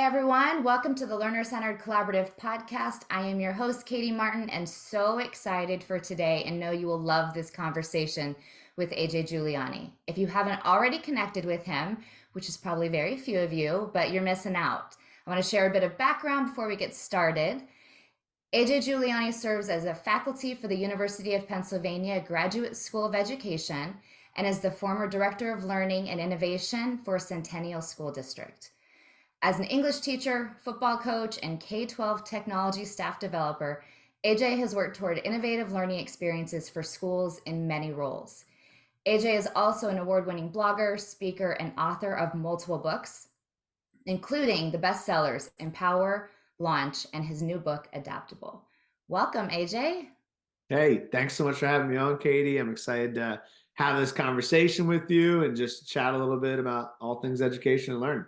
everyone. Welcome to the Learner Centered Collaborative Podcast. I am your host, Katie Martin, and so excited for today and know you will love this conversation with AJ Juliani. If you haven't already connected with him, which is probably very few of you, but you're missing out. I want to share a bit of background before we get started. AJ Juliani serves as a faculty for the University of Pennsylvania Graduate School of Education and is the former Director of Learning and Innovation for Centennial School District. As an English teacher, football coach, and K-12 technology staff developer, AJ has worked toward innovative learning experiences for schools in many roles. AJ is also an award-winning blogger, speaker, and author of multiple books, including the bestsellers Empower, Launch, and his new book, Adaptable. Welcome, AJ. Hey, thanks so much for having me on, Katie. I'm excited to have this conversation with you and just chat a little bit about all things education and learning.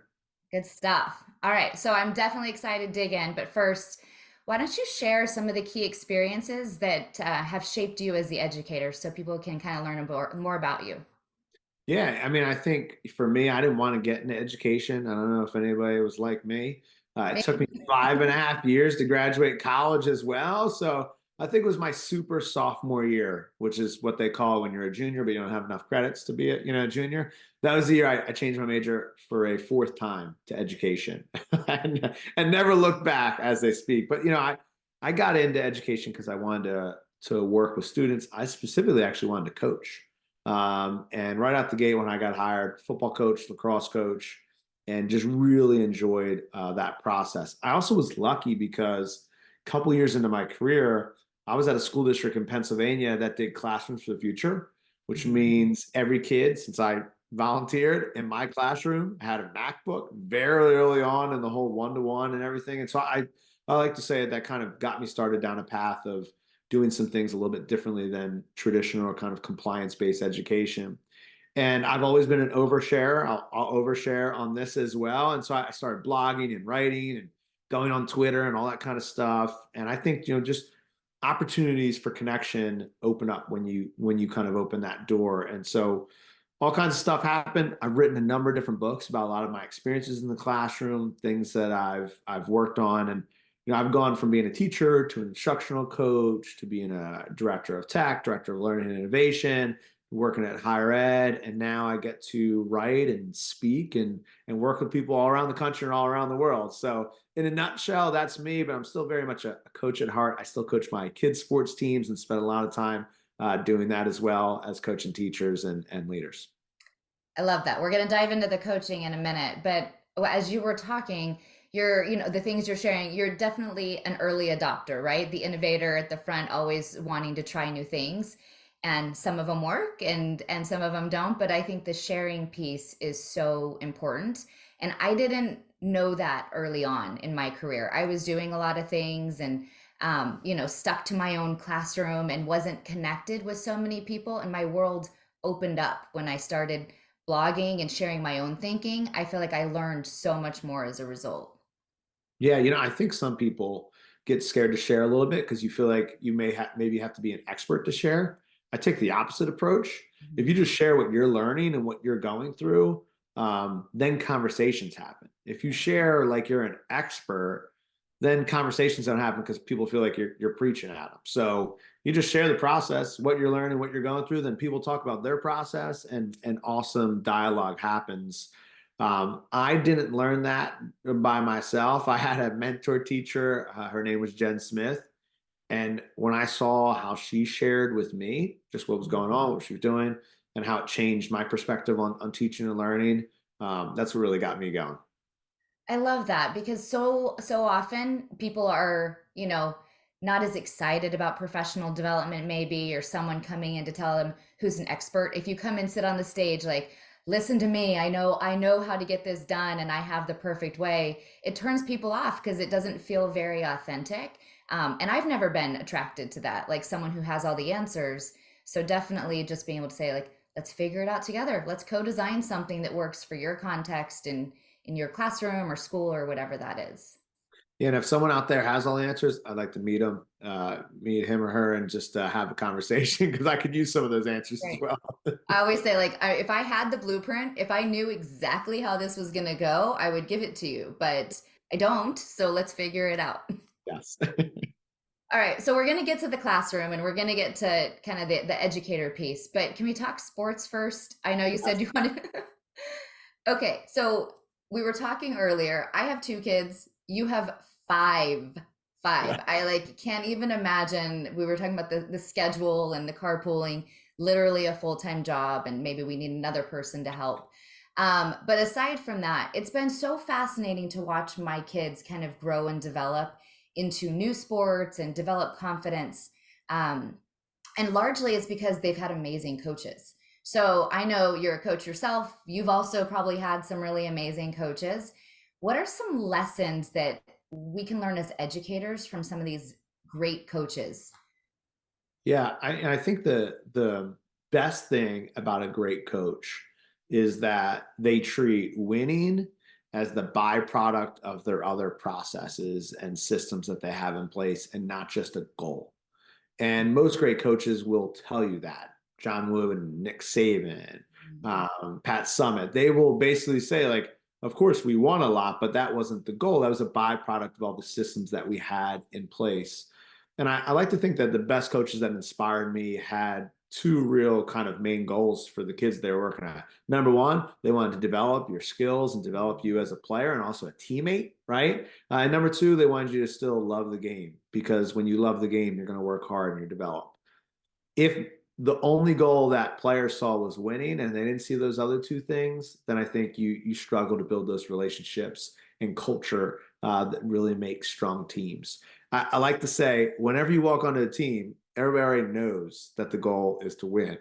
Good stuff. All right, so I'm definitely excited to dig in, but first, why don't you share some of the key experiences that have shaped you as the educator so people can kind of learn more about you? Yeah, I mean, I think for me, I didn't want to get into education. I don't know if anybody was like me. It took me 5.5 years to graduate college as well. So I think it was my super sophomore year, which is what they call when you're a junior, but you don't have enough credits to be a junior. That was the year I changed my major for a fourth time to education and never looked back as they speak. But I got into education because I wanted to work with students. I specifically actually wanted to coach. And right out the gate when I got hired, football coach, lacrosse coach, and just really enjoyed that process. I also was lucky because a couple years into my career, I was at a school district in Pennsylvania that did Classrooms for the Future, which means every kid, since I volunteered in my classroom, had a MacBook very early on in the whole one-to-one and everything. And so I like to say that kind of got me started down a path of doing some things a little bit differently than traditional or kind of compliance-based education. And I've always been an overshare. I'll overshare on this as well. And so I started blogging and writing and going on Twitter and all that kind of stuff. And I think, just opportunities for connection open up when you kind of open that door. And so all kinds of stuff happened. I've written a number of different books about a lot of my experiences in the classroom, things that I've worked on. And I've gone from being a teacher to an instructional coach to being a director of tech, director of learning and innovation, working at higher ed. And now I get to write and speak and work with people all around the country and all around the world. So in a nutshell, that's me, but I'm still very much a coach at heart. I still coach my kids' sports teams and spend a lot of time doing that as well as coaching teachers and leaders. I love that. We're going to dive into the coaching in a minute, but as you were talking, the things you're sharing, you're definitely an early adopter, right? The innovator at the front, always wanting to try new things. And some of them work and some of them don't. But I think the sharing piece is so important. And I didn't know that early on in my career. I was doing a lot of things and, stuck to my own classroom and wasn't connected with so many people. And my world opened up when I started blogging and sharing my own thinking. I feel like I learned so much more as a result. Yeah, I think some people get scared to share a little bit because you feel like you maybe have to be an expert to share. I take the opposite approach. If you just share what you're learning and what you're going through, then conversations happen. If you share like you're an expert, then conversations don't happen because people feel like you're preaching at them. So you just share the process, what you're learning, what you're going through, then people talk about their process and awesome dialogue happens. I didn't learn that by myself. I had a mentor teacher. Her name was Jen Smith. And when I saw how she shared with me just what was going on, what she was doing, and how it changed my perspective on teaching and learning, that's what really got me going. I love that because so often people are, not as excited about professional development maybe, or someone coming in to tell them who's an expert. If you come and sit on the stage like, listen to me, I know how to get this done and I have the perfect way, it turns people off because it doesn't feel very authentic. And I've never been attracted to that, like someone who has all the answers. So definitely just being able to say like, let's figure it out together. Let's co-design something that works for your context and in your classroom or school or whatever that is. Yeah, and if someone out there has all the answers, I'd like to meet him or her, and just have a conversation because I could use some of those answers as Right. well. I always say, like, if I had the blueprint, if I knew exactly how this was going to go, I would give it to you. But I don't, so let's figure it out. Yes. All right, so we're going to get to the classroom and we're going to get to kind of the educator piece, but can we talk sports first? I know you said you wanted. Okay, so we were talking earlier. I have two kids. You have five. Yeah. Five. I like can't even imagine. We were talking about the schedule and the carpooling, literally a full-time job, and maybe we need another person to help. But aside from that, it's been so fascinating to watch my kids kind of grow and develop into new sports and develop confidence. Um, and largely it's because they've had amazing coaches. So I know you're a coach yourself. You've also probably had some really amazing coaches. What are some lessons that we can learn as educators from some of these great coaches? Yeah, I think the best thing about a great coach is that they treat winning as the byproduct of their other processes and systems that they have in place and not just a goal. And most great coaches will tell you that. John Wooden, Nick Saban, Pat Summitt, they will basically say, like, of course, we won a lot, but that wasn't the goal. That was a byproduct of all the systems that we had in place. And I like to think that the best coaches that inspired me had two real kind of main goals for the kids they were working at. Number one, they wanted to develop your skills and develop you as a player and also a teammate, right? And number two, they wanted you to still love the game because when you love the game, you're going to work hard and you develop. If the only goal that players saw was winning and they didn't see those other two things, then I think you struggle to build those relationships and culture that really make strong teams. I like to say, whenever you walk onto a team, everybody knows that the goal is to win.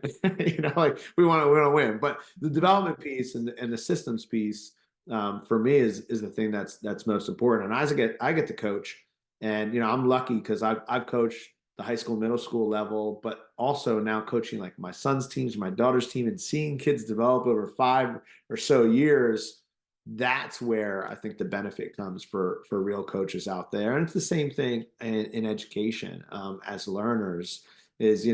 Like we want to win. But the development piece and the systems piece for me is the thing that's most important. And as I get to coach, and I'm lucky because I've coached the high school, middle school level, but also now coaching like my son's teams, my daughter's team, and seeing kids develop over 5 or so years. That's where I think the benefit comes for real coaches out there. And it's the same thing in education as learners is,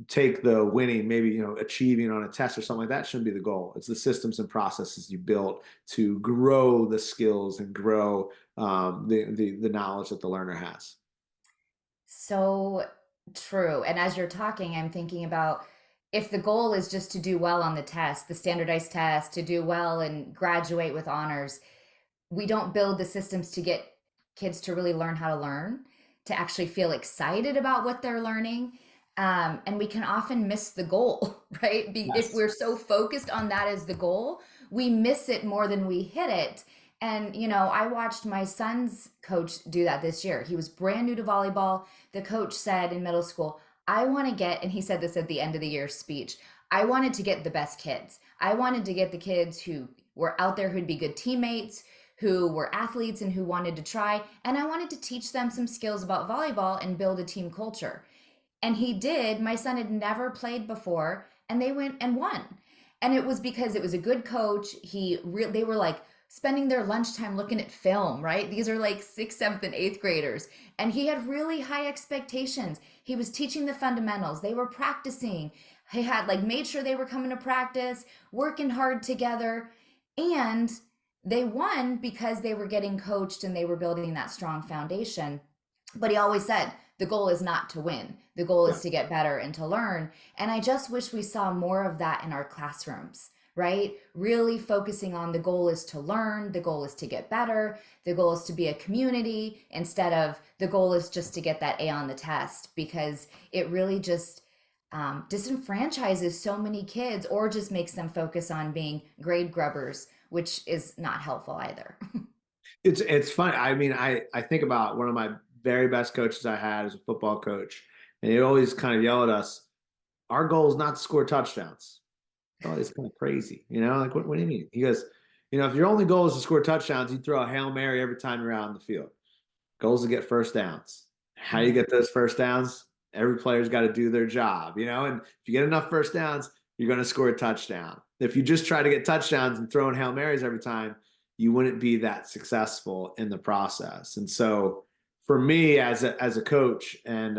take the winning, maybe, achieving on a test or something like that shouldn't be the goal. It's the systems and processes you built to grow the skills and grow the knowledge that the learner has. So true. And as you're talking, I'm thinking about if the goal is just to do well on the test, the standardized test, to do well and graduate with honors, we don't build the systems to get kids to really learn how to learn, to actually feel excited about what they're learning. And we can often miss the goal, right? If Yes. we're so focused on that as the goal, we miss it more than we hit it. And, I watched my son's coach do that this year. He was brand new to volleyball. The coach said in middle school, I want to get, and he said this at the end of the year speech, I wanted to get the best kids. I wanted to get the kids who were out there who'd be good teammates, who were athletes and who wanted to try. And I wanted to teach them some skills about volleyball and build a team culture. And he did. My son had never played before, and they went and won. And it was because it was a good coach. They were like spending their lunchtime looking at film, right? These are like sixth, seventh, and eighth graders. And he had really high expectations. He was teaching the fundamentals. They were practicing. He had like made sure they were coming to practice, working hard together. And they won because they were getting coached and they were building that strong foundation. But he always said, the goal is not to win. The goal Yeah. is to get better and to learn. And I just wish we saw more of that in our classrooms, right? Really focusing on the goal is to learn, the goal is to get better, the goal is to be a community instead of the goal is just to get that A on the test, because it really just disenfranchises so many kids or just makes them focus on being grade grubbers, which is not helpful either. It's fun. I mean, I think about one of my very best coaches I had as a football coach, and he always kind of yell at us, our goal is not to score touchdowns. Oh, it's kind of crazy, like what do you mean? He goes, if your only goal is to score touchdowns, you throw a Hail Mary every time you're out on the field. Goals to get first downs. How do you get those first downs? Every player's got to do their job, and if you get enough first downs, you're going to score a touchdown. If you just try to get touchdowns and throw in Hail Marys every time, you wouldn't be that successful in the process. And so for me as a coach and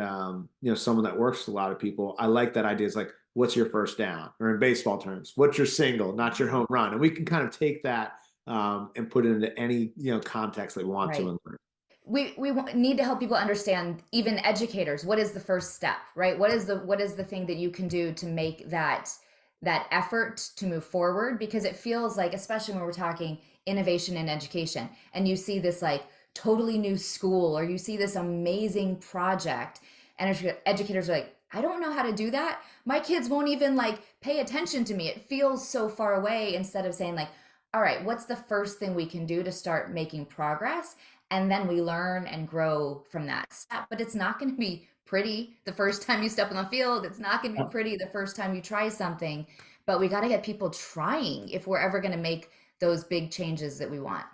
someone that works with a lot of people, I like that idea. It's like, what's your first down? Or in baseball terms, what's your single, not your home run? And we can kind of take that and put it into any context they want to Right. and learn. We need to help people understand, even educators, what is the first step, right? What is the thing that you can do to make that effort to move forward? Because it feels like, especially when we're talking innovation in education, and you see this like totally new school, or you see this amazing project, and educators are like, I don't know how to do that. My kids won't even like pay attention to me. It feels so far away, instead of saying like, all right, what's the first thing we can do to start making progress? And then we learn and grow from that step. But it's not going to be pretty the first time you step on the field. It's not going to be pretty the first time you try something. But we got to get people trying if we're ever going to make those big changes that we want.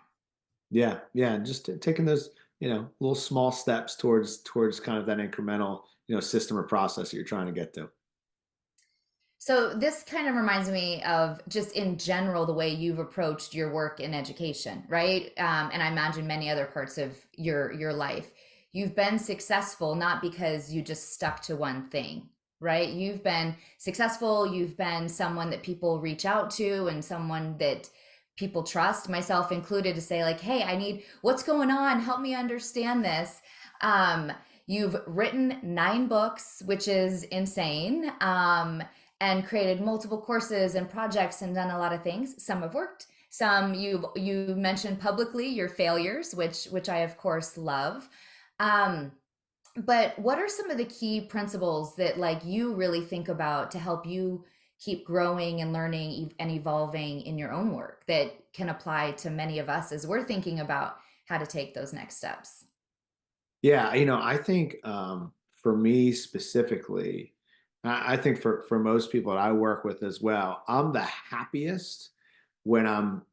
Yeah, yeah, just taking those, little small steps towards kind of that incremental, system or process that you're trying to get to. So this kind of reminds me of, just in general, the way you've approached your work in education, right? And I imagine many other parts of your life. You've been successful not because you just stuck to one thing, right? You've been successful. You've been someone that people reach out to, and someone that people trust, myself included, to say like, "Hey, I need what's going on. Help me understand this." Um, you've written 9 books, which is insane. And created multiple courses and projects and done a lot of things. Some have worked. Some you mentioned publicly your failures, which I of course love. Um, but what are some of the key principles that like you really think about to help you keep growing and learning and evolving in your own work, that can apply to many of us as we're thinking about how to take those next steps? Yeah, I think for me specifically, I think for most people that I work with as well, I'm the happiest when I'm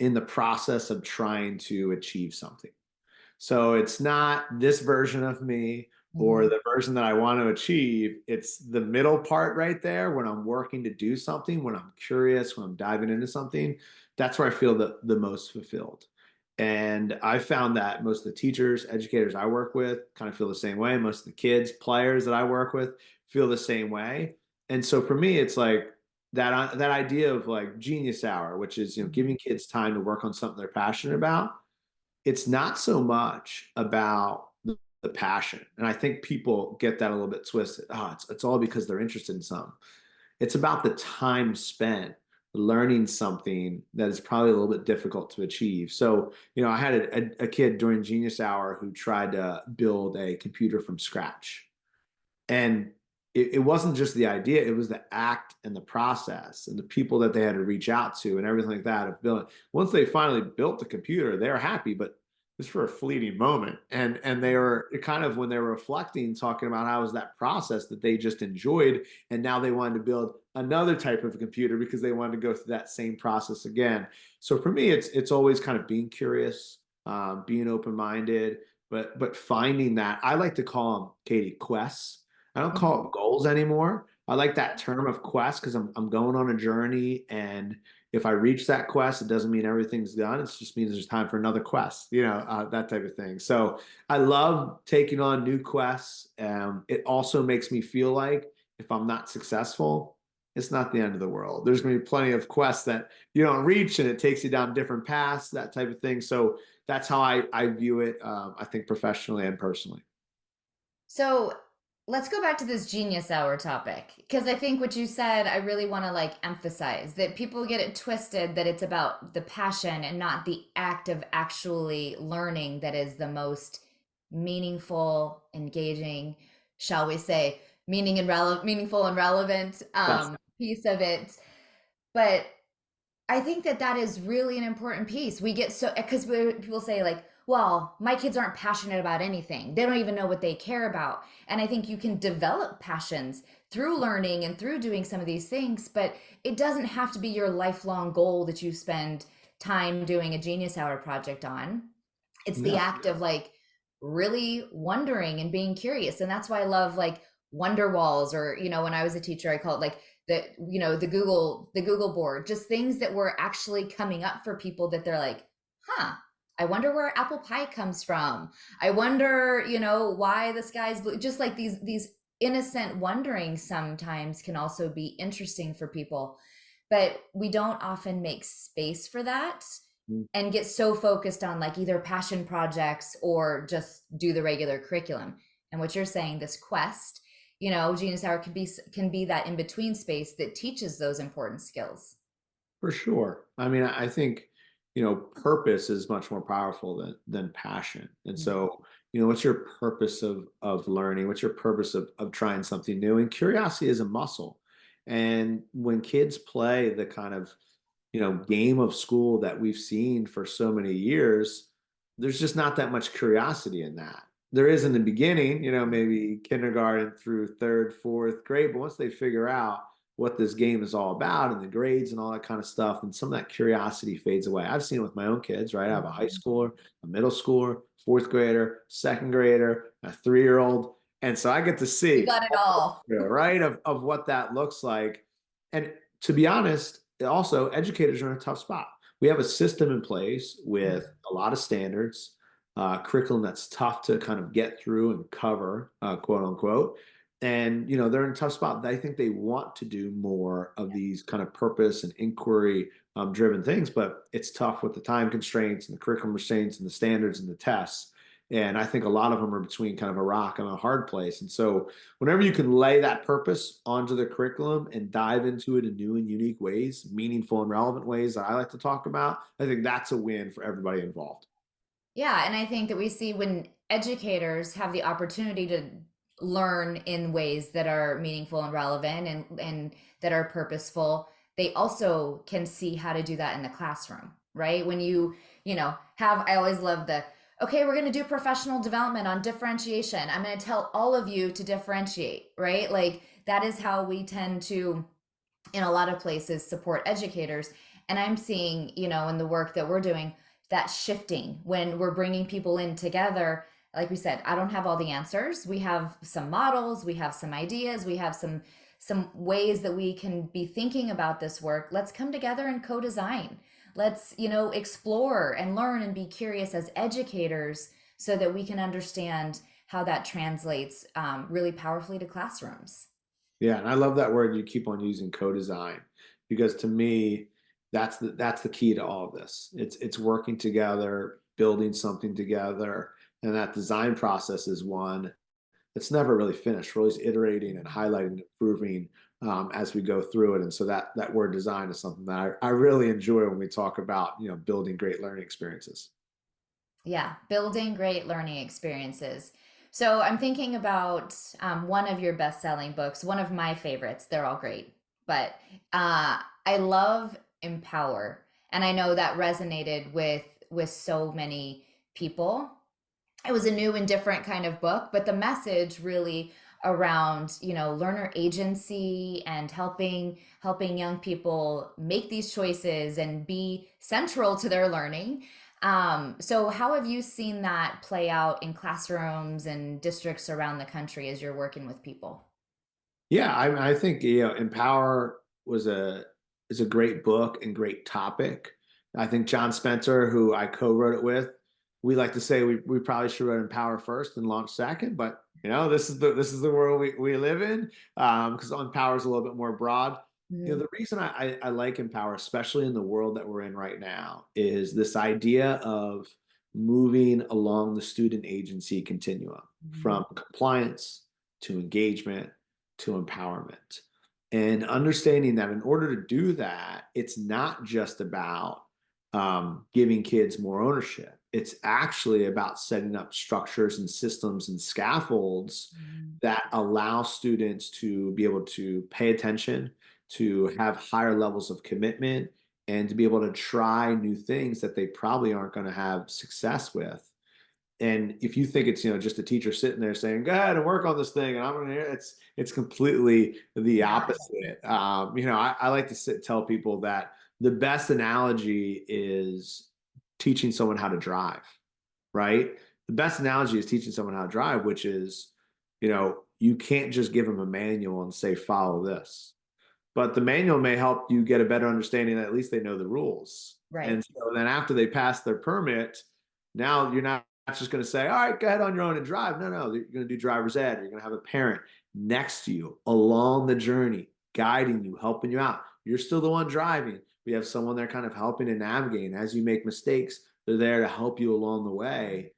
in the process of trying to achieve something. So it's not this version of me or Mhm. the version that I want to achieve. It's the middle part right there when I'm working to do something, when I'm curious, when I'm diving into something. That's where I feel the most fulfilled. And I found that most of the teachers, educators I work with kind of feel the same way. Most of the kids, players that I work with feel the same way. And so for me, it's like that idea of like genius hour, which is giving kids time to work on something they're passionate about. It's not so much about the passion. And I think people get that a little bit twisted. Oh, it's all because they're interested in something. It's about the time spent learning something that is probably a little bit difficult to achieve. So, I had a kid during Genius Hour who tried to build a computer from scratch. And it wasn't just the idea, it was the act and the process and the people that they had to reach out to and everything like that of building. Once they finally built the computer, they were happy, but just for a fleeting moment. And they were kind of, when they were reflecting, talking about how it was that process that they just enjoyed. And now they wanted to build another type of computer because they wanted to go through that same process again. So for me, it's always kind of being curious, being open-minded, but finding that. I like to call them, Katie, quests. I don't call Mhm. it goals anymore. I like that term of quest because I'm going on a journey, and if I reach that quest, it doesn't mean everything's done. It just means there's time for another quest, that type of thing. So I love taking on new quests. It also makes me feel like if I'm not successful, it's not the end of the world. There's going to be plenty of quests that you don't reach, and it takes you down different paths, that type of thing. So that's how I view it. I think professionally and personally. So let's go back to this genius hour topic, because I think what you said, I really want to like emphasize that people get it twisted, that it's about the passion and not the act of actually learning that is the most meaningful, engaging, shall we say, meaningful and relevant Yes. piece of it. But I think that that is really an important piece. We get so, because people say like, well, my kids aren't passionate about anything. They don't even know what they care about. And I think you can develop passions through learning and through doing some of these things, but it doesn't have to be your lifelong goal that you spend time doing a Genius Hour project on. It's the No. act of like really wondering and being curious. And that's why I love like wonder walls, or when I was a teacher, I call it like the Google board, just things that were actually coming up for people, that they're like, huh, I wonder where apple pie comes from. I wonder, why the sky's blue. Just like these innocent wondering sometimes can also be interesting for people, but we don't often make space for that and get so focused on like either passion projects or just do the regular curriculum. And what you're saying, this quest, Genius Hour can be that in between space that teaches those important skills. For sure. I mean, I think, purpose is much more powerful than passion. And Mm. so, what's your purpose of learning? What's your purpose of trying something new? And curiosity is a muscle. And when kids play the kind of, game of school that we've seen for so many years, there's just not that much curiosity in that. There is in the beginning, maybe kindergarten through third, fourth grade, but once they figure out what this game is all about and the grades and all that kind of stuff, and some of that curiosity fades away. I've seen it with my own kids, right? I have a high schooler, a middle schooler, fourth grader, second grader, a 3-year-old. And so I get to You see, got it all. right, of what that looks like. And to be honest, also educators are in a tough spot. We have a system in place with a lot of standards, curriculum that's tough to kind of get through and cover, quote unquote. And they're in a tough spot. I think they want to do more of these kind of purpose and inquiry driven things, but it's tough with the time constraints and the curriculum restraints and the standards and the tests. And I think a lot of them are between kind of a rock and a hard place. And so whenever you can lay that purpose onto the curriculum and dive into it in new and unique ways, meaningful and relevant ways that I like to talk about, I think that's a win for everybody involved. Yeah, and I think that we see when educators have the opportunity to learn in ways that are meaningful and relevant and that are purposeful, they also can see how to do that in the classroom, right? When I always love okay, we're going to do professional development on differentiation. I'm going to tell all of you to differentiate, right? Like that is how we tend to in a lot of places support educators. And I'm seeing, in the work that we're doing, that shifting when we're bringing people in together. Like we said, I don't have all the answers. We have some models, we have some ideas, we have some ways that we can be thinking about this work. Let's come together and co-design. Let's, explore and learn and be curious as educators so that we can understand how that translates really powerfully to classrooms. Yeah, and I love that word you keep on using, co-design, because to me, that's the key to all of this. It's working together, building something together, and that design process is one that's never really finished. We're always iterating and highlighting, improving as we go through it. And so that word design is something that I really enjoy when we talk about building great learning experiences. Yeah, building great learning experiences. So I'm thinking about one of your best-selling books, one of my favorites. They're all great, but I love Empower, and I know that resonated with so many people. It was a new and different kind of book, but the message really around learner agency and helping young people make these choices and be central to their learning. So how have you seen that play out in classrooms and districts around the country as you're working with people? Yeah, I think Empower was a is a great book and great topic. I think John Spencer, who I co-wrote it with, we like to say we probably should write Empower first and launch second, but this is the world we live in because Empower is a little bit more broad. Mhm. The reason I like Empower, especially in the world that we're in right now, is this idea of moving along the student agency continuum Mhm. from compliance to engagement to empowerment. And understanding that in order to do that, it's not just about giving kids more ownership. It's actually about setting up structures and systems and scaffolds Mhm. that allow students to be able to pay attention, to have higher levels of commitment, and to be able to try new things that they probably aren't going to have success with. And if you think it's just a teacher sitting there saying, "Go ahead and work on this thing," and I'm gonna hear it's completely the Not. opposite. I like to tell people that the best analogy is teaching someone how to drive, right? The best analogy is teaching someone how to drive, which is, you can't just give them a manual and say, follow this. But the manual may help you get a better understanding that at least they know the rules. Right. And so then after they pass their permit, now you're not just going to say, all right, go ahead on your own and drive. No, you're going to do driver's ed. You're going to have a parent next to you along the journey, guiding you, helping you out. You're still the one driving, We have someone there kind of helping and navigating. As you make mistakes, they're there to help you along the way.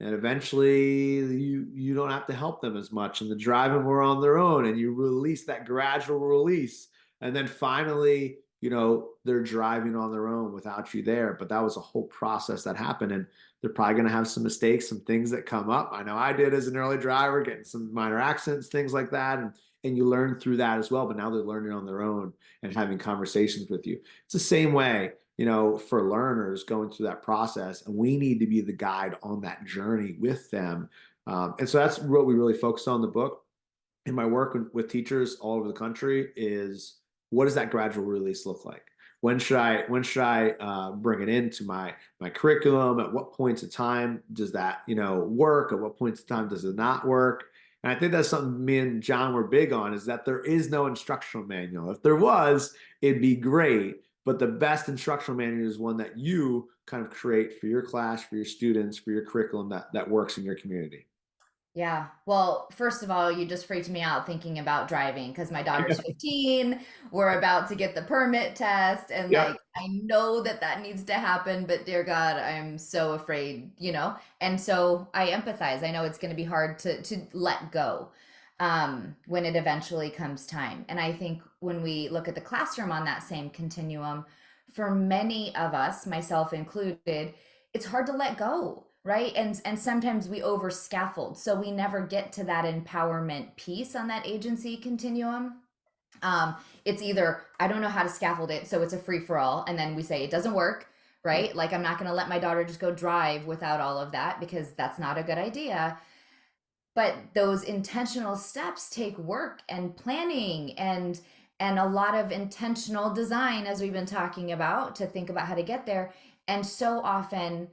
And eventually you don't have to help them as much. And the driving were on their own, and you release that gradual release. And then finally, they're driving on their own without you there. But that was a whole process that happened. And they're probably going to have some mistakes, some things that come up. I know I did as an early driver, getting some minor accidents, things like that. And you learn through that as well. But now they're learning on their own and having conversations with you. It's the same way, for learners going through that process. And we need to be the guide on that journey with them. And so that's what we really focus on in the book. In my work with teachers all over the country is, what does that gradual release look like? When should I bring it into my curriculum? At what points of time does that work? At what points of time does it not work? And I think that's something me and John were big on, is that there is no instructional manual. If there was, it'd be great. But the best instructional manual is one that you kind of create for your class, for your students, for your curriculum that works in your community. Yeah. Well, first of all, you just freaked me out thinking about driving because my daughter's 15. We're about to get the permit test, and Yep. like I know that that needs to happen, but dear God, I'm so afraid. And so I empathize. I know it's going to be hard to let go when it eventually comes time. And I think when we look at the classroom on that same continuum, for many of us, myself included, it's hard to let go, right? And sometimes we over scaffold, so we never get to that empowerment piece on that agency continuum. It's either I don't know how to scaffold it, so it's a free for all, and then we say it doesn't work, right? Like I'm not going to let my daughter just go drive without all of that because that's not a good idea. But those intentional steps take work and planning and a lot of intentional design, as we've been talking about, to think about how to get there. And so often,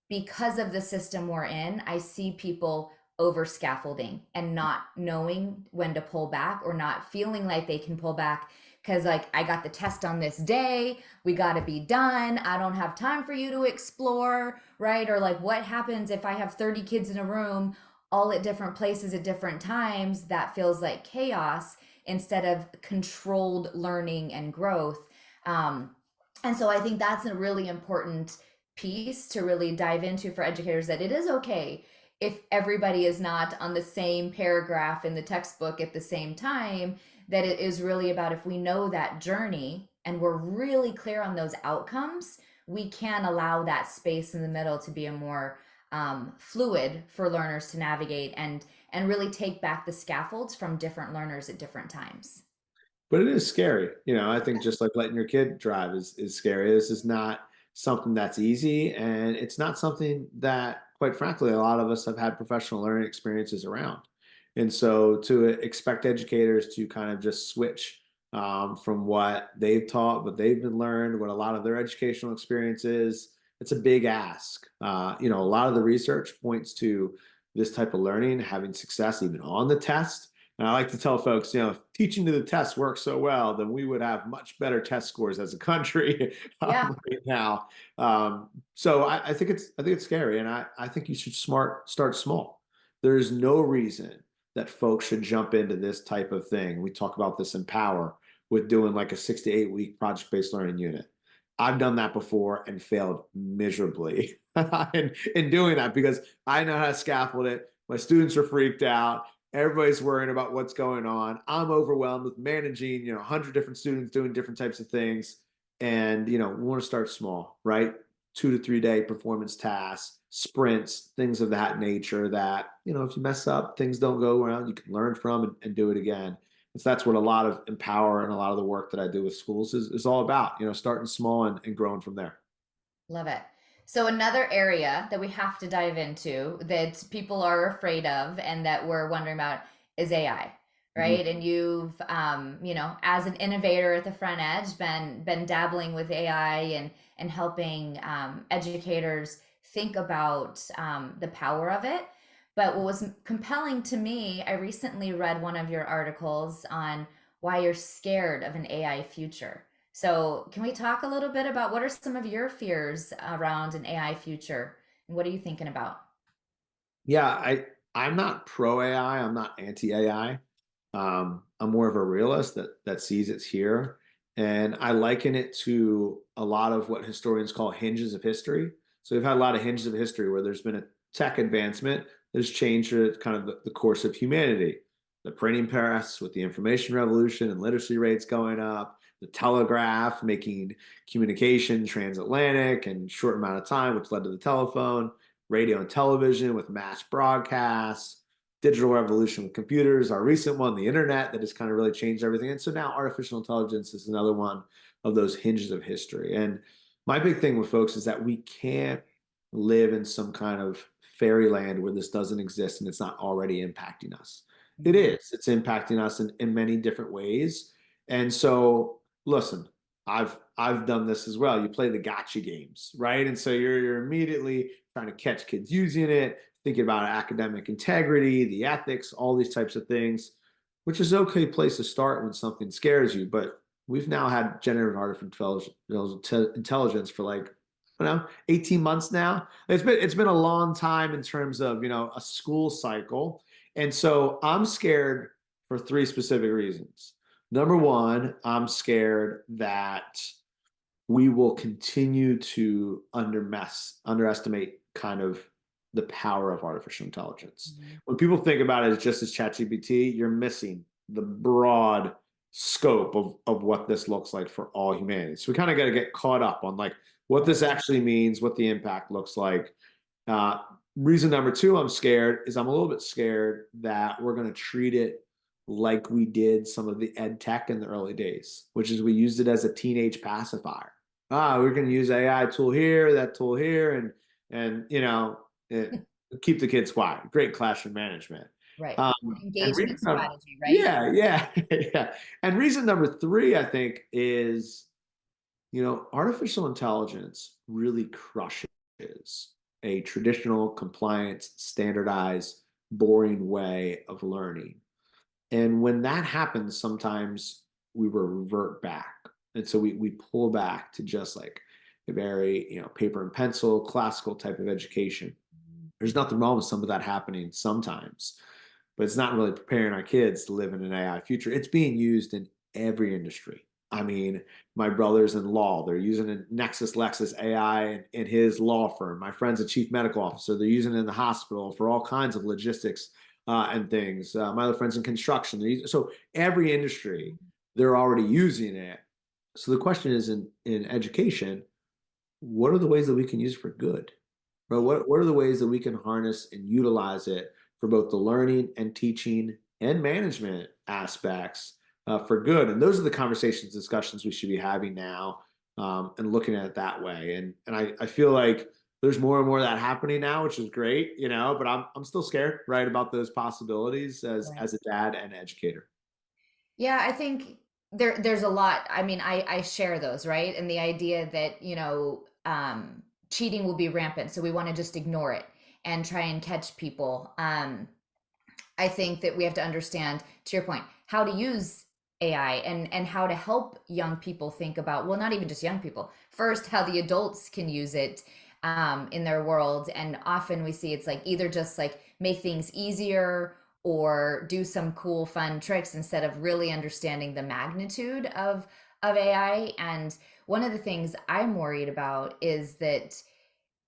because of the system we're in, I see people over scaffolding and not knowing when to pull back or not feeling like they can pull back because, like, I got the test on this day, we got to be done, I don't have time for you to explore, right? Or like, what happens if I have 30 kids in a room all at different places at different times? That feels like chaos instead of controlled learning and growth. um, and so I think that's a really important piece to really dive into for educators, that it is okay if everybody is not on the same paragraph in the textbook at the same time, that it is really about, if we know that journey and we're really clear on those outcomes, we can allow that space in the middle to be a more fluid for learners to navigate and really take back the scaffolds from different learners at different times. But it is scary. I think just like letting your kid drive is scary. This is not something that's easy, and it's not something that, quite frankly, a lot of us have had professional learning experiences around. And so to expect educators to kind of just switch from what they've taught, what they've been learned, what a lot of their educational experience is, it's a big ask. A lot of the research points to this type of learning having success even on the test. And I like to tell folks, if teaching to the test works so well, then we would have much better test scores as a country Yeah. right now. So I think it's scary, and I think you should start small. There's no reason that folks should jump into this type of thing. We talk about this in Power with doing like a 6 to 8 week project-based learning unit. I've done that before and failed miserably in doing that because I know how to scaffold it. My students are freaked out. Everybody's worrying about what's going on. I'm overwhelmed with managing, 100 different students doing different types of things. And, we want to start small, right? 2 to 3 day performance tasks, sprints, things of that nature that, if you mess up, things don't go around, you can learn from and do it again. And so that's what a lot of Empower and a lot of the work that I do with schools is all about, starting small and growing from there. Love it. So another area that we have to dive into that people are afraid of and that we're wondering about is AI, Mhm. right? And you've, as an innovator at the front edge, been dabbling with AI and helping educators think about the power of it. But what was compelling to me, I recently read one of your articles on why you're scared of an AI future. So, can we talk a little bit about what are some of your fears around an AI future? And what are you thinking about? Yeah, I'm not pro AI. I'm not anti AI. I'm more of a realist that sees it's here. And I liken it to a lot of what historians call hinges of history. So we've had a lot of hinges of history where there's been a tech advancement that has changed kind of the course of humanity. The printing press with the information revolution and literacy rates going up, the telegraph making communication transatlantic in a short amount of time, which led to the telephone, radio and television with mass broadcasts, digital revolution with computers, our recent one, the internet, that has kind of really changed everything. And so now artificial intelligence is another one of those hinges of history. And my big thing with folks is that we can't live in some kind of fairyland where this doesn't exist and it's not already impacting us. It Mhm. is. It's impacting us in many different ways. And so, listen, I've done this as well. You play the gotcha games, right? And so you're immediately trying to catch kids using it, thinking about academic integrity, the ethics, all these types of things, which is an okay place to start when something scares you. But we've now had generative artificial intelligence for like, I don't know, 18 months now. It's been a long time in terms of, a school cycle. And so I'm scared for three specific reasons. Number one, I'm scared that we will continue to underestimate kind of the power of artificial intelligence. Mhm. When people think about it as just as ChatGPT, you're missing the broad scope of what this looks like for all humanity. So we kind of got to get caught up on like what Right. this actually means, what the impact looks like. Uh, Reason number two, I'm scared, is I'm a little bit scared that we're going to treat it like we did some of the ed tech in the early days, which is we used it as a teenage pacifier. We're going to use AI tool here, that tool here, and keep the kids quiet. Great classroom management. Right. Um, and Engagement reason number, strategy, right? yeah, yeah, yeah. And reason number three, I think, is artificial intelligence really crushes a traditional, compliance, standardized, boring way of learning. And when that happens, sometimes we revert back. And so we pull back to just like a very, paper and pencil, classical type of education. There's nothing wrong with some of that happening sometimes, but it's not really preparing our kids to live in an AI future. It's being used in every industry. I mean, my brother's in law. They're using a Nexus Lexus AI in his law firm. My friend's a chief medical officer. They're using it in the hospital for all kinds of logistics and things. My other friend's in construction. So every industry, they're already using it. So the question is in education, what are the ways that we can use it for good? But what are the ways that we can harness and utilize it for both the learning and teaching and management aspects for good? And those are the conversations, discussions we should be having now, and looking at it that way. And I feel like there's more and more of that happening now, which is great, but I'm still scared, right, about those possibilities Right. as a dad and educator. Yeah, I think there's a lot. I mean, I share those, right? And the idea that, cheating will be rampant, so we want to just ignore it and try and catch people. I think that we have to understand, to your point, how to use AI and how to help young people think about, well, not even just young people, first how the adults can use it in their world. And often we see it's like either just like make things easier or do some cool fun tricks instead of really understanding the magnitude of AI. And one of the things I'm worried about is that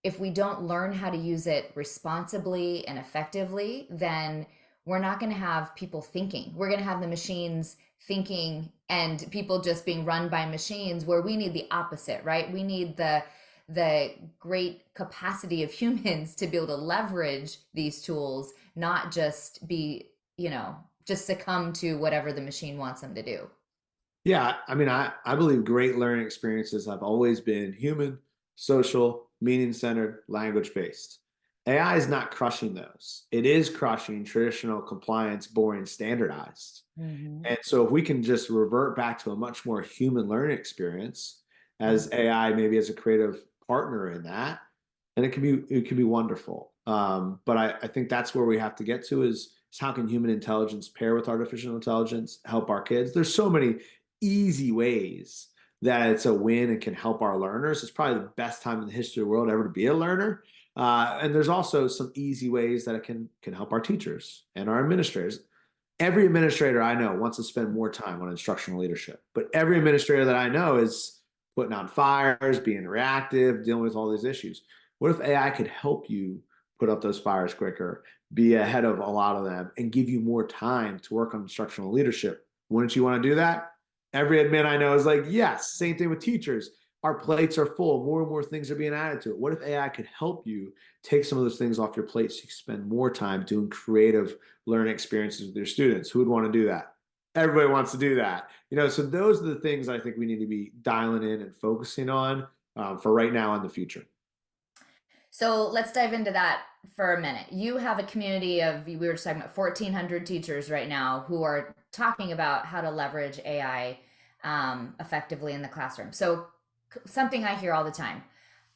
if we don't learn how to use it responsibly and effectively, then we're not going to have people thinking. We're going to have the machines thinking and people just being run by machines, where we need the opposite, right? We need the great capacity of humans to be able to leverage these tools, not just be, just succumb to whatever the machine wants them to do. Yeah, I mean, I believe great learning experiences have always been human, social, meaning-centered, language-based. AI is not crushing those. It is crushing traditional compliance, boring, standardized. Mm-hmm. And so if we can just revert back to a much more human learning experience as AI maybe as a creative partner in that, and it can be wonderful. But I think that's where we have to get to is how can human intelligence pair with artificial intelligence, help our kids? There's so many easy ways that it's a win and can help our learners. It's probably the best time in the history of the world ever to be a learner. And there's also some easy ways that it can help our teachers and our administrators. Every administrator I know wants to spend more time on instructional leadership, but every administrator that I know is putting out fires, being reactive, dealing with all these issues. What if AI could help you put up those fires quicker, be ahead of a lot of them, and give you more time to work on instructional leadership? Wouldn't you want to do that? Every admin I know is like, yes. Same thing with teachers. Our plates are full. More and more things are being added to it. What if AI could help you take some of those things off your plate so you can spend more time doing creative learning experiences with your students? Who would want to do that? Everybody wants to do that. So those are the things I think we need to be dialing in and focusing on for right now and the future. So let's dive into that for a minute. You have a community of, we were just talking about 1,400 teachers right now who are talking about how to leverage AI effectively in the classroom. So something I hear all the time,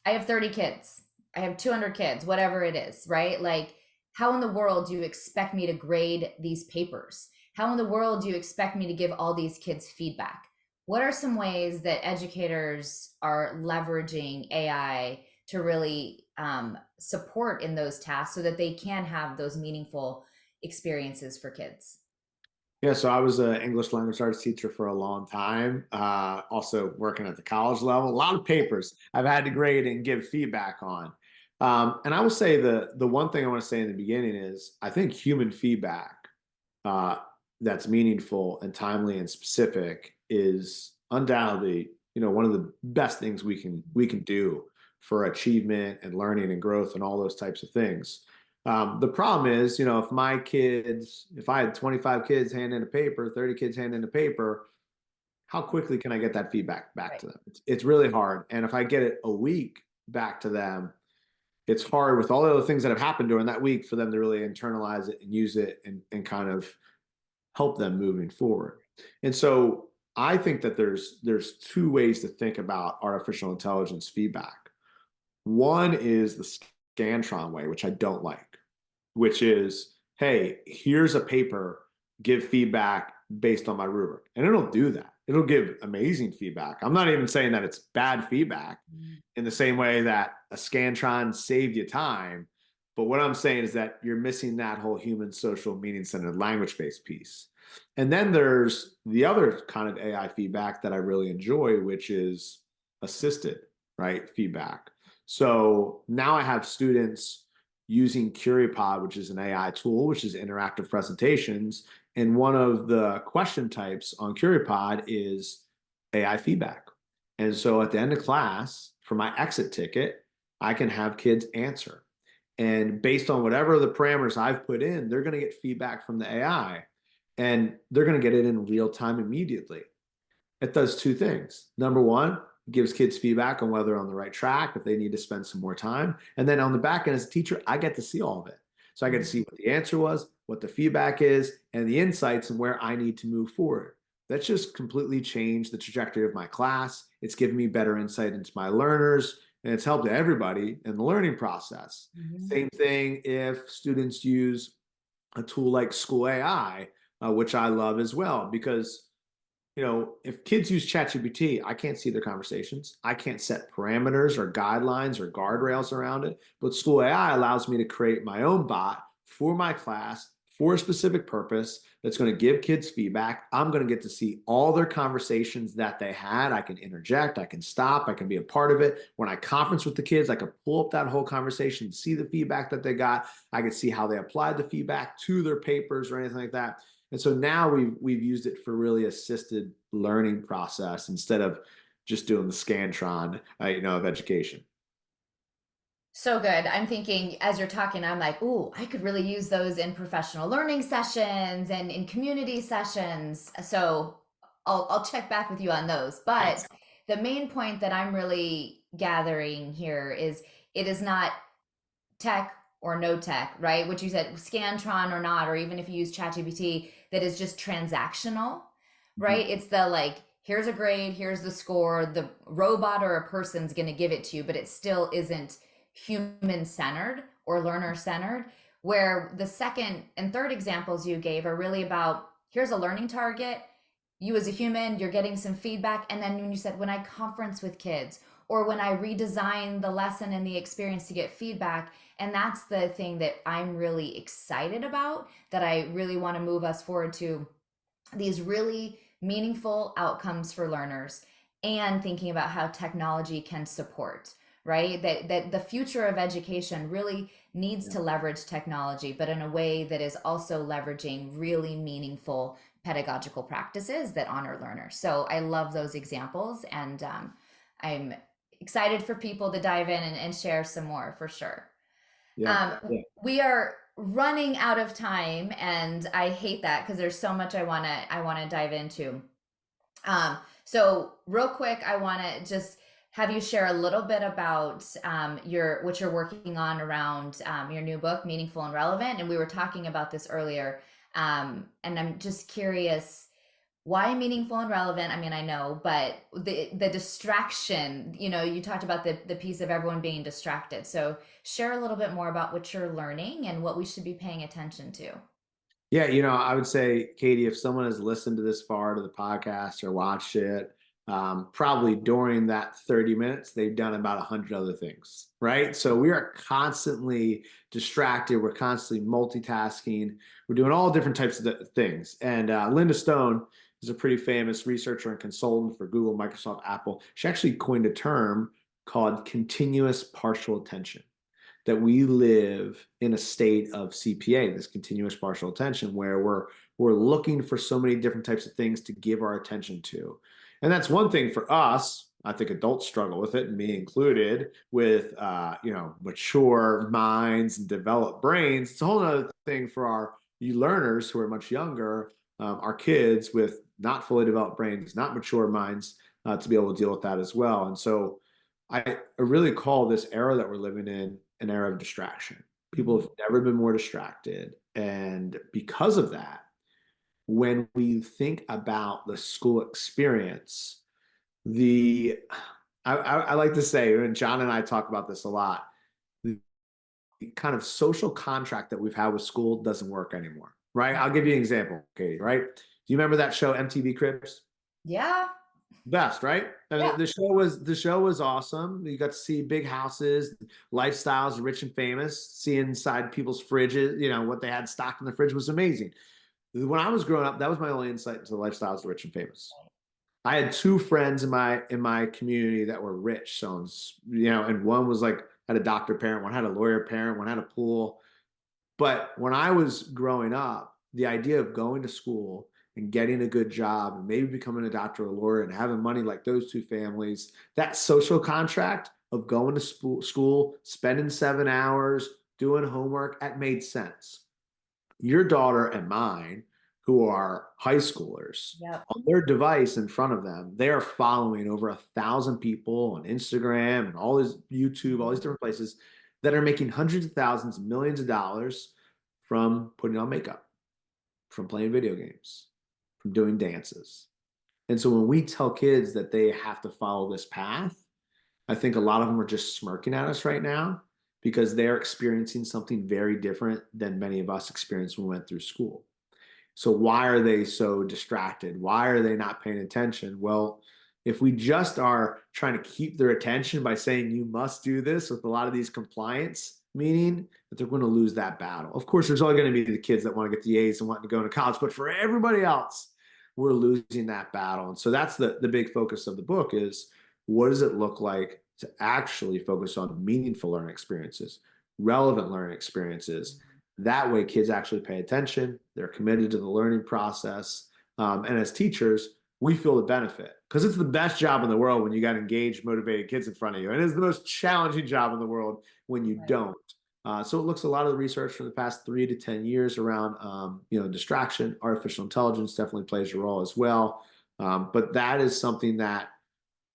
I have 30 kids, I have 200 kids, whatever it is, right? Like, how in the world do you expect me to grade these papers? How in the world do you expect me to give all these kids feedback? What are some ways that educators are leveraging AI to really support in those tasks so that they can have those meaningful experiences for kids? Yeah, so I was an English language arts teacher for a long time, also working at the college level. A lot of papers I've had to grade and give feedback on. And I will say the one thing I want to say in the beginning is I think human feedback uh, that's meaningful and timely and specific is undoubtedly, one of the best things we can do for achievement and learning and growth and all those types of things. The problem is, if I had 25 kids hand in a paper, 30 kids hand in a paper, how quickly can I get that feedback back Right. to them? It's really hard. And if I get it a week back to them, it's hard with all the other things that have happened during that week for them to really internalize it and use it and kind of help them moving forward. And so I think that there's two ways to think about artificial intelligence feedback. One is the Scantron way, which I don't like, which is, hey, here's a paper, give feedback based on my rubric. And it'll do that. It'll give amazing feedback. I'm not even saying that it's bad feedback in the same way that a Scantron saved you time. But what I'm saying is that you're missing that whole human, social, meaning centered, language based piece. And then there's the other kind of AI feedback that I really enjoy, which is assisted, right? Feedback. So now I have students using CuriPod, which is an AI tool, which is interactive presentations. And one of the question types on CuriPod is AI feedback. And so at the end of class, for my exit ticket, I can have kids answer. And based on whatever the parameters I've put in, they're going to get feedback from the AI and they're going to get it in real time immediately. It does two things. Number one, it gives kids feedback on whether they're on the right track, if they need to spend some more time. And then on the back end, as a teacher, I get to see all of it. So I get to see what the answer was, what the feedback is, and the insights and where I need to move forward. That's just completely changed the trajectory of my class. It's given me better insight into my learners, and it's helped everybody in the learning process. Mm-hmm. Same thing if students use a tool like SchoolAI, which I love as well, because if kids use ChatGPT, I can't see their conversations. I can't set parameters or guidelines or guardrails around it. But School AI allows me to create my own bot for my class for a specific purpose that's going to give kids feedback. I'm going to get to see all their conversations that they had. I can interject, I can stop, I can be a part of it. When I conference with the kids, I can pull up that whole conversation, see the feedback that they got. I can see how they applied the feedback to their papers or anything like that. And so now we've used it for really assisted learning process instead of just doing the Scantron, of education. So good. I'm thinking as you're talking, I'm like, ooh, I could really use those in professional learning sessions and in community sessions. So I'll check back with you on those. But Yes. the main point that I'm really gathering here is it is not tech or no tech, right? What you said, Scantron or not, or even if you use ChatGPT, that is just transactional, Mhm. right? It's the like, here's a grade, here's the score. The robot or a person's going to give it to you, but it still isn't human centered or learner centered. Where the second and third examples you gave are really about here's a learning target. You as a human, you're getting some feedback. And then when you said, when I conference with kids, or when I redesign the lesson and the experience to get feedback. And that's the thing that I'm really excited about, that I really want to move us forward to, these really meaningful outcomes for learners, and thinking about how technology can support, right? That the future of education really needs Yeah. to leverage technology, but in a way that is also leveraging really meaningful pedagogical practices that honor learners. So I love those examples, and I'm excited for people to dive in and share some more for sure. Yeah. Yeah. We are running out of time, and I hate that because there's so much I want to dive into. So real quick, I want to just have you share a little bit about your what you're working on around your new book, Meaningful and Relevant. And we were talking about this earlier, and I'm just curious, why meaningful and relevant? I mean, I know, but the distraction, you talked about the piece of everyone being distracted. So share a little bit more about what you're learning and what we should be paying attention to. Yeah, I would say, Katie, if someone has listened to this far to the podcast or watched it, probably during that 30 minutes, they've done about 100 other things, right? So we are constantly distracted. We're constantly multitasking. We're doing all different types of things. And Linda Stone is a pretty famous researcher and consultant for Google, Microsoft, Apple. She actually coined a term called continuous partial attention, that we live in a state of CPA, this continuous partial attention, where we're looking for so many different types of things to give our attention to. And that's one thing for us. I think adults struggle with it, and me included, with mature minds and developed brains. It's a whole other thing for our learners who are much younger, our kids with not fully developed brains, not mature minds, to be able to deal with that as well. And so I really call this era that we're living in an era of distraction. People have never been more distracted. And because of that, when we think about the school experience, the I like to say, and John and I talk about this a lot, the kind of social contract that we've had with school doesn't work anymore, right? I'll give you an example, Katie, right? Do you remember that show MTV Cribs? Yeah. Best, right? I Yeah. mean, the show was awesome. You got to see big houses, lifestyles, rich and famous. See inside people's fridges, what they had stocked in the fridge was amazing. When I was growing up, that was my only insight into the lifestyles of the rich and famous. I had two friends in my community that were rich, so and one was like had a doctor parent, one had a lawyer parent, one had a pool. But when I was growing up, the idea of going to school and getting a good job and maybe becoming a doctor or a lawyer and having money like those two families, that social contract of going to school, spending 7 hours, doing homework, that made sense. Your daughter and mine, who are high schoolers, Yep. on their device in front of them, they are following over 1,000 people on Instagram and all this YouTube, all these different places that are making hundreds of thousands, millions of dollars from putting on makeup, from playing video games, from doing dances. And so when we tell kids that they have to follow this path, I think a lot of them are just smirking at us right now because they're experiencing something very different than many of us experienced when we went through school. So why are they so distracted? Why are they not paying attention? Well, if we just are trying to keep their attention by saying you must do this with a lot of these compliance, meaning that they're going to lose that battle. Of course, there's always going to be the kids that want to get the A's and want to go into college, but for everybody else, we're losing that battle. And so that's the big focus of the book is, what does it look like to actually focus on meaningful learning experiences, relevant learning experiences? That way, kids actually pay attention. They're committed to the learning process. And as teachers, we feel the benefit because it's the best job in the world when you got engaged, motivated kids in front of you. And it's the most challenging job in the world when you Right. don't. So it looks a lot of the research from the past 3 to 10 years around, distraction, artificial intelligence definitely plays a role as well. But that is something that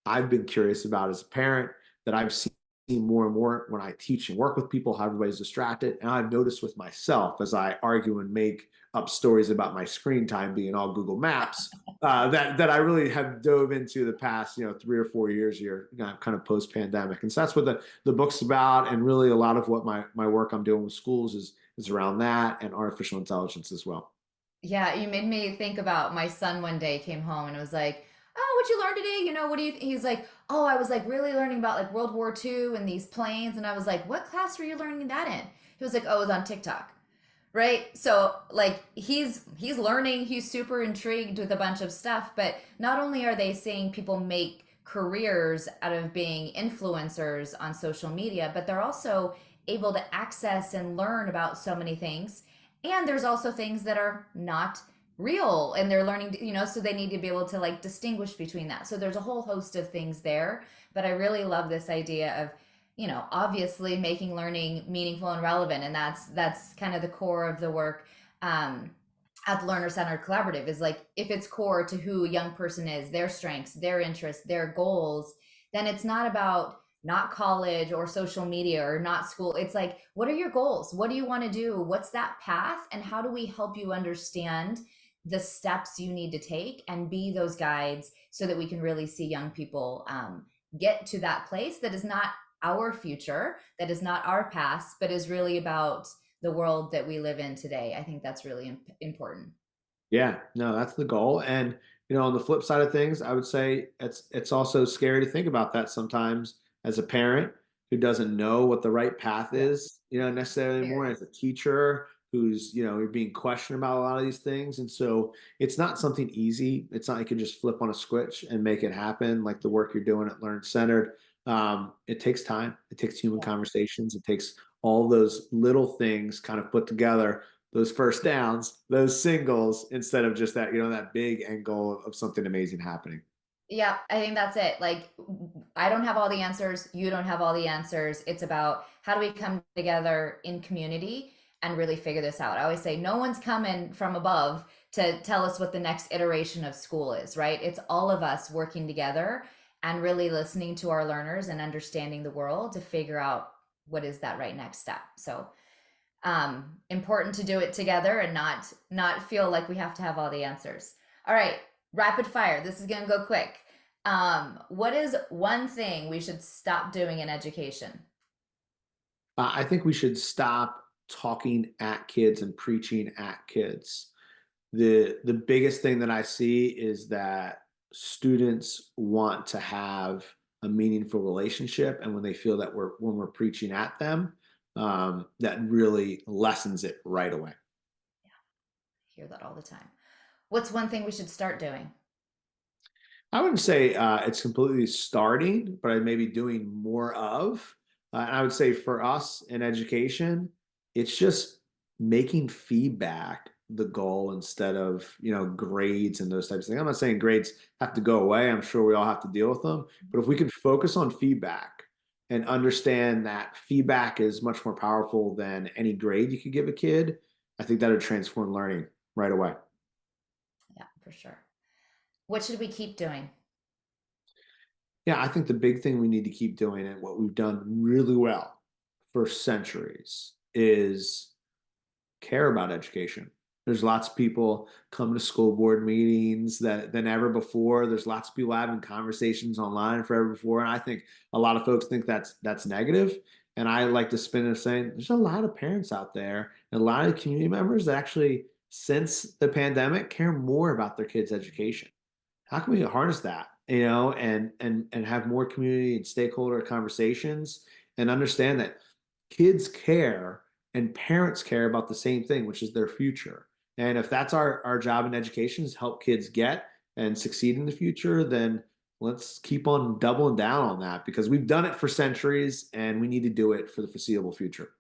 I've been curious about as a parent, that I've seen more and more when I teach and work with people, how everybody's distracted. And I've noticed with myself as I argue and make up stories about my screen time being all Google Maps, that I really have dove into the past, 3 or 4 years here, kind of post pandemic. And so that's what the book's about. And really a lot of what my work I'm doing with schools is around that and artificial intelligence as well. Yeah, you made me think about my son one day came home and was like, "Oh, what you learned today? What do you He's like, oh, I was like really learning about like World War II and these planes. And I was like, what class were you learning that in? He was like, oh, it was on TikTok. Right? So like he's learning, he's super intrigued with a bunch of stuff, but not only are they saying people make careers out of being influencers on social media, but they're also able to access and learn about so many things. And there's also things that are not real and they're learning, so they need to be able to like distinguish between that. So there's a whole host of things there, but I really love this idea of obviously making learning meaningful and relevant, and that's kind of the core of the work um, at the Learner Centered Collaborative. Is like if it's core to who a young person is, their strengths, their interests, their goals, then it's not about not college or social media or not school. It's like, what are your goals? What do you want to do? What's that path? And how do we help you understand the steps you need to take and be those guides so that we can really see young people get to that place that is not our future, that is not our past, but is really about the world that we live in today. I think that's really important. Yeah, no, that's the goal. And on the flip side of things, I would say it's also scary to think about that sometimes as a parent who doesn't know what the right path Yeah, is, necessarily anymore, very. as a teacher who's, you're being questioned about a lot of these things. And so it's not something easy. It's not like you can just flip on a switch and make it happen like the work you're doing at Learn Centered. It takes time. It takes human Yeah. conversations. It takes all those little things kind of put together, those first downs, those singles, instead of just that, that big end goal of something amazing happening. Yeah, I think that's it. Like, I don't have all the answers. You don't have all the answers. It's about how do we come together in community and really figure this out. I always say no one's coming from above to tell us what the next iteration of school is, right? It's all of us working together and really listening to our learners and understanding the world to figure out what is that right next step. So, important to do it together and not feel like we have to have all the answers. All right, rapid fire. This is going to go quick. What is one thing we should stop doing in education? I think we should stop talking at kids and preaching at kids. The biggest thing that I see is that students want to have a meaningful relationship, and when they feel that we're preaching at them, that really lessens it right away. Yeah, I hear that all the time. What's one thing we should start doing? I wouldn't say it's completely starting, but I may be doing more of. And I would say for us in education, it's just making feedback the goal instead of, grades and those types of things. I'm not saying grades have to go away. I'm sure we all have to deal with them. But if we can focus on feedback and understand that feedback is much more powerful than any grade you could give a kid, I think that would transform learning right away. Yeah, for sure. What should we keep doing? Yeah, I think the big thing we need to keep doing and what we've done really well for centuries is care about education. There's lots of people coming to school board meetings than ever before. There's lots of people having conversations online forever before. And I think a lot of folks think that's negative. And I like to spin it as saying there's a lot of parents out there and a lot of community members that actually, since the pandemic, care more about their kids' education. How can we harness that, and have more community and stakeholder conversations and understand that kids care and parents care about the same thing, which is their future. And if that's our job in education is help kids get and succeed in the future, then let's keep on doubling down on that because we've done it for centuries and we need to do it for the foreseeable future.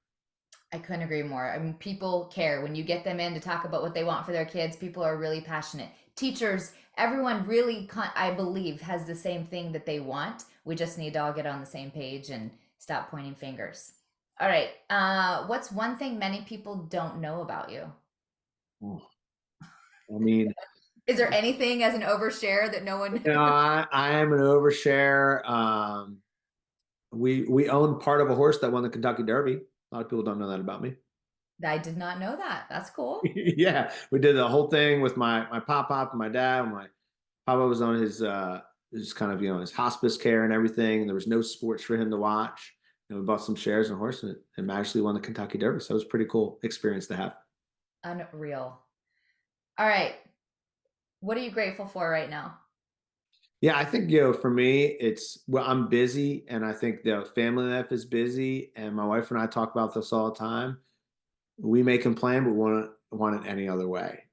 I couldn't agree more. I mean, people care. When you get them in to talk about what they want for their kids, people are really passionate. Teachers, everyone really, I believe, has the same thing that they want. We just need to all get on the same page and stop pointing fingers. All right. What's one thing many people don't know about you? I mean, Is there anything as an overshare that no one? I am an overshare. We own part of a horse that won the Kentucky Derby. A lot of people don't know that about me. I did not know that. That's cool. Yeah, we did the whole thing with my pop and my dad. My papa was on his kind of his hospice care and everything. And there was no sports for him to watch. And we bought some shares in a horse and magically won the Kentucky Derby. So it was a pretty cool experience to have. Unreal. All right. What are you grateful for right now? Yeah, I think, for me, it's well, I'm busy and I think the family life is busy. And my wife and I talk about this all the time. We may complain, but want it any other way.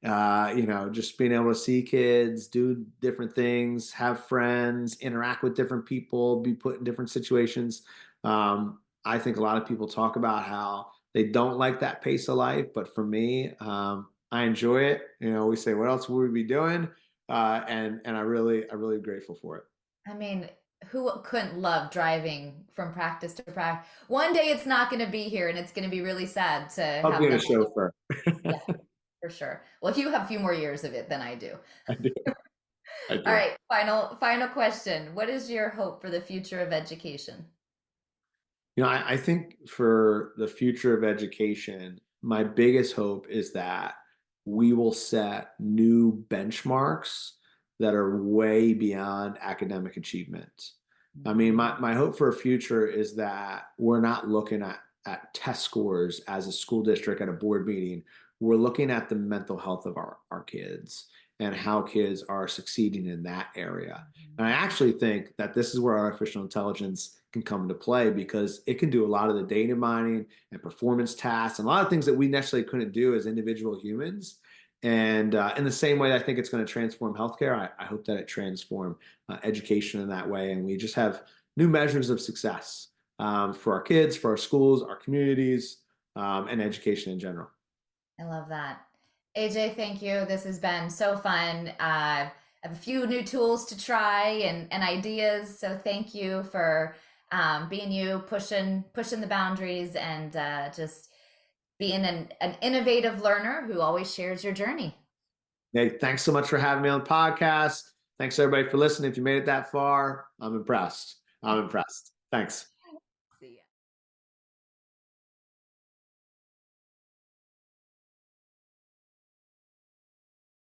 Just being able to see kids, do different things, have friends, interact with different people, be put in different situations. I think a lot of people talk about how they don't like that pace of life, but for me, I enjoy it. We say, what else would we be doing? And I really grateful for it. I mean, who couldn't love driving from practice to practice? One day it's not going to be here, and it's going to be really sad to Love have being a them. chauffeur. Yeah, for sure. Well, you have a few more years of it than I do. I do. I All do. right, final question. What is your hope for the future of education? I think for the future of education, my biggest hope is that we will set new benchmarks that are way beyond academic achievement. I mean, Mhm. my hope for a future is that we're not looking at test scores as a school district at a board meeting. We're looking at the mental health of our kids and how kids are succeeding in that area. And I actually think that this is where artificial intelligence can come into play because it can do a lot of the data mining and performance tasks and a lot of things that we necessarily couldn't do as individual humans. And in the same way, I think it's going to transform healthcare. I hope that it transform education in that way, and we just have new measures of success for our kids, for our schools, our communities, and education in general. I love that. AJ, thank you. This has been so fun. I have a few new tools to try and ideas. So thank you for being you, pushing the boundaries, and just being an innovative learner who always shares your journey. Hey, thanks so much for having me on the podcast. Thanks everybody for listening. If you made it that far, I'm impressed. I'm impressed. Thanks.